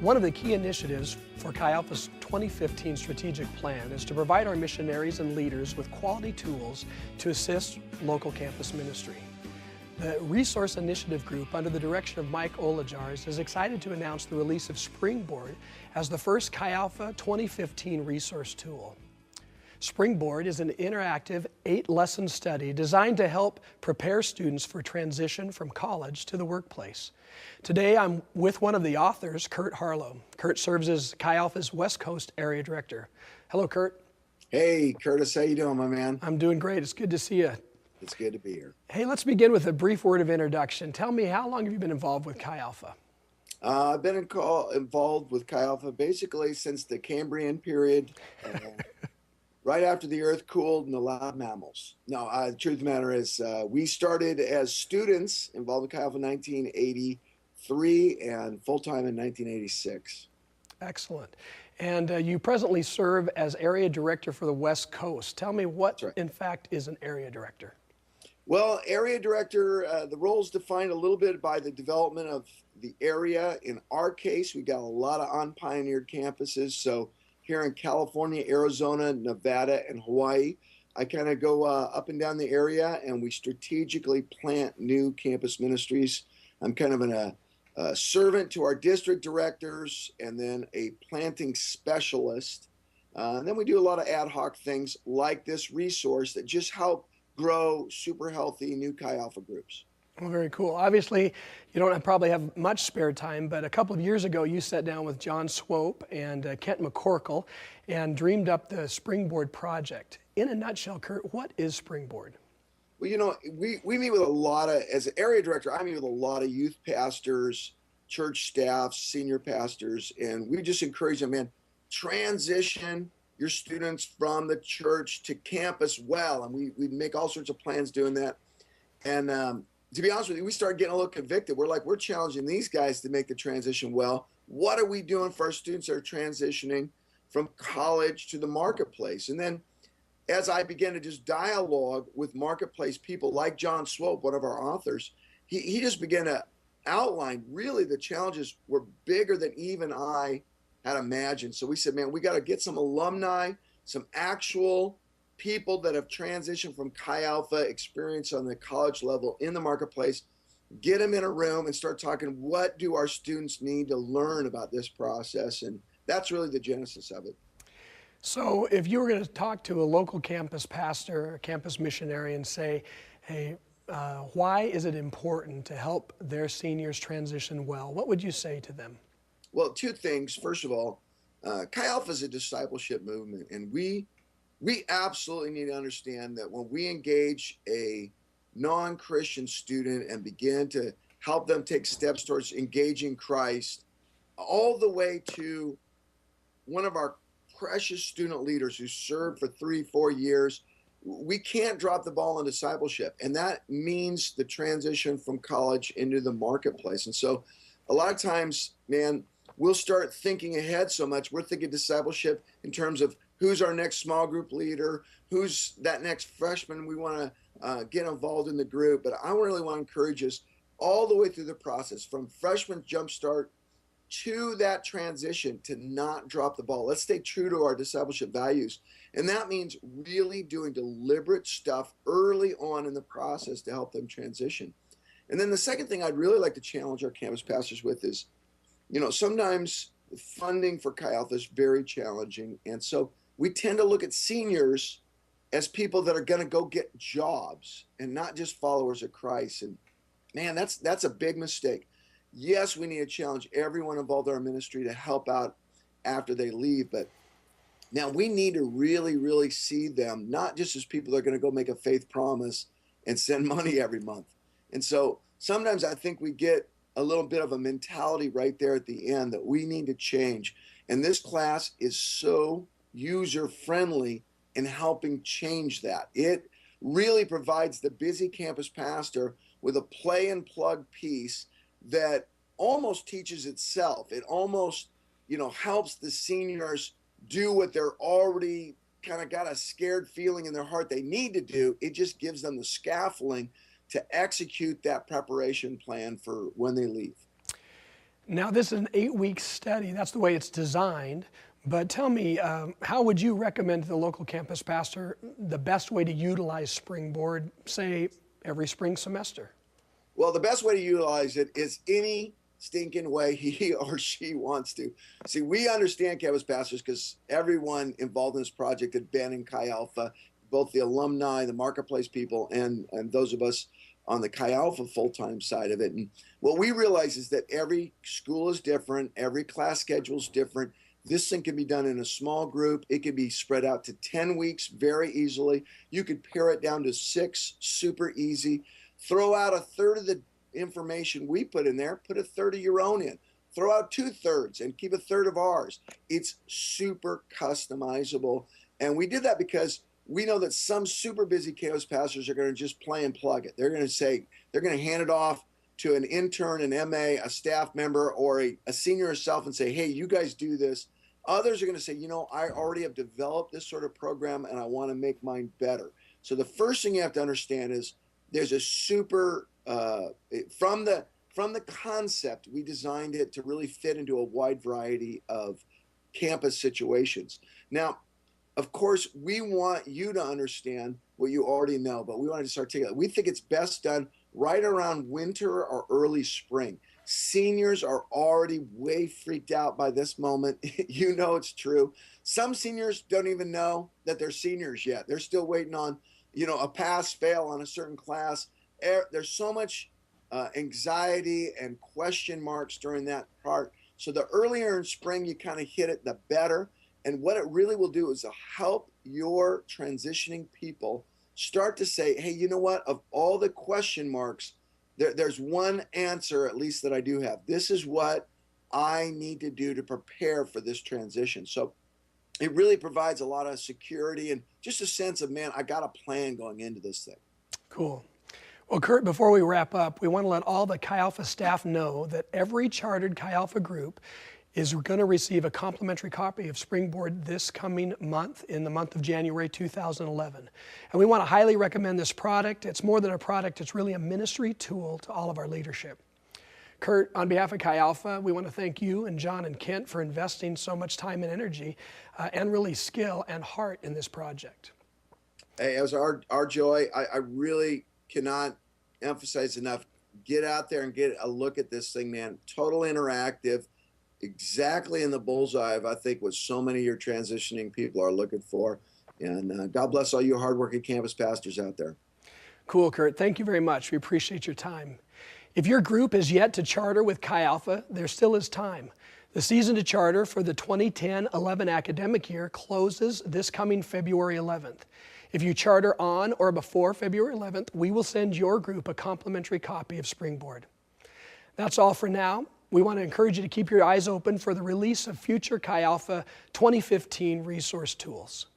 One of the key initiatives for Chi Alpha's 2015 strategic plan is to provide our missionaries and leaders with quality tools to assist local campus ministry. The Resource Initiative Group, under the direction of Mike Olajars, is excited to announce the release of Springboard as the first Chi Alpha 2015 resource tool. Springboard is an interactive 8-lesson study designed to help prepare students for transition from college to the workplace. Today I'm with one of the authors, Curt Harlow. Curt serves as Chi Alpha's West Coast Area Director. Hello, Curt. Hey, Curtis, how you doing, my man? I'm doing great. It's good to see you. It's good to be here. Hey, let's begin with a brief word of introduction. Tell me, how long have you been involved with Chi Alpha? I've been involved with Chi Alpha basically since the Cambrian period, right after the earth cooled and allowed mammals. No, the truth of the matter is we started as students involved in Chi Alpha in 1983 and full-time in 1986. Excellent. And you presently serve as Area Director for the West Coast. Tell me what, in fact, is an Area Director? Well, Area Director, the role is defined a little bit by the development of the area. In our case, we got a lot of unpioneered campuses. So here in California, Arizona, Nevada, and Hawaii, I kind of go up and down the area and we strategically plant new campus ministries. I'm kind of a servant to our district directors and then a planting specialist. And then we do a lot of ad hoc things like this resource that just help grow super healthy new Chi Alpha groups. Well, very cool. Obviously, you don't probably have much spare time, but a couple of years ago, you sat down with John Swope and Kent McCorkle and dreamed up the Springboard project. In a nutshell, Curt, what is Springboard? Well, you know, we meet with a lot of, as an area director, I meet with a lot of youth pastors, church staff, senior pastors, and we just encourage them, man, transition your students from the church to campus well. And we make all sorts of plans doing that. And to be honest with you, we started getting a little convicted. We're challenging these guys to make the transition well. What are we doing for our students that are transitioning from college to the marketplace? And then as I began to just dialogue with marketplace people like John Swope, one of our authors, he just began to outline really the challenges were bigger than even I had imagined. So we said, man, we got to get some alumni, some actual people that have transitioned from Chi Alpha experience on the college level in the marketplace, get them in a room and start talking, what do our students need to learn about this process? And that's really the genesis of it. So if you were going to talk to a local campus pastor, a campus missionary, and say, hey, why is it important to help their seniors transition well, what would you say to them? Well, two things. First of all, Chi Alpha is a discipleship movement, and we absolutely need to understand that when we engage a non-Christian student and begin to help them take steps towards engaging Christ, all the way to one of our precious student leaders who served for 3-4 years, we can't drop the ball on discipleship. And that means the transition from college into the marketplace. And so a lot of times, man, we'll start thinking ahead so much. We're thinking discipleship in terms of who's our next small group leader, who's that next freshman we want to get involved in the group. But I really want to encourage us all the way through the process, from freshman jumpstart to that transition, to not drop the ball. Let's stay true to our discipleship values. And that means really doing deliberate stuff early on in the process to help them transition. And then the second thing I'd really like to challenge our campus pastors with is, you know, sometimes funding for Chi Alpha is very challenging. And so we tend to look at seniors as people that are going to go get jobs and not just followers of Christ. And man, that's a big mistake. Yes, we need to challenge everyone involved in our ministry to help out after they leave. But now we need to really, really see them not just as people that are going to go make a faith promise and send money every month. And so sometimes I think we get a little bit of a mentality right there at the end that we need to change. And this class is so user-friendly in helping change that. It really provides the busy campus pastor with a play and plug piece that almost teaches itself. It almost, you know, helps the seniors do what they're already kind of got a scared feeling in their heart they need to do. It just gives them the scaffolding to execute that preparation plan for when they leave. Now, this is an 8-week study. That's the way it's designed. But tell me, how would you recommend to the local campus pastor the best way to utilize Springboard, say, every spring semester? Well, the best way to utilize it is any stinking way he or she wants to. See, we understand campus pastors because everyone involved in this project had been in Chi Alpha, both the alumni, the marketplace people, and those of us on the Chi Alpha full-time side of it. And what we realize is that every school is different, every class schedule is different. This thing can be done in a small group. It can be spread out to 10 weeks very easily. You could pare it down to 6, super easy. Throw out a third of the information we put in there, put a third of your own in. Throw out 2/3 and keep a third of ours. It's super customizable. And we did that because we know that some super busy campus pastors are going to just play and plug it. They're going to say, they're going to hand it off to an intern, an MA, a staff member, or a senior herself and say, hey, you guys do this. Others are going to say, you know, I already have developed this sort of program and I want to make mine better. So the first thing you have to understand is there's a super, from the concept, we designed it to really fit into a wide variety of campus situations. Now, of course, we want you to understand what you already know, but we want to just articulate. We think it's best done right around winter or early spring. Seniors are already way freaked out by this moment. You know it's true. Some seniors don't even know that they're seniors yet. They're still waiting on, you know, a pass fail on a certain class. There's so much anxiety and question marks during that part. So the earlier in spring you kind of hit it, the better. And what it really will do is help your transitioning people start to say, hey, you know what? Of all the question marks, there's one answer, at least, that I do have. This is what I need to do to prepare for this transition. So it really provides a lot of security and just a sense of, man, I got a plan going into this thing. Cool. Well, Curt, before we wrap up, we want to let all the Chi Alpha staff know that every chartered Chi Alpha group is going to receive a complimentary copy of Springboard this coming month, in the month of January 2011. And we want to highly recommend this product. It's more than a product, it's really a ministry tool to all of our leadership. Curt, on behalf of Chi Alpha, we want to thank you and John and Kent for investing so much time and energy and really skill and heart in this project. Hey, it was our joy. I really cannot emphasize enough. Get out there and get a look at this thing, man. Total interactive. Exactly in the bullseye of, I think, what so many of your transitioning people are looking for. And God bless all you hardworking campus pastors out there. Cool, Curt. Thank you very much. We appreciate your time. If your group is yet to charter with Chi Alpha, there still is time. The season to charter for the 2010-11 academic year closes this coming February 11th. If you charter on or before February 11th, we will send your group a complimentary copy of Springboard. That's all for now. We want to encourage you to keep your eyes open for the release of future Chi Alpha 2015 resource tools.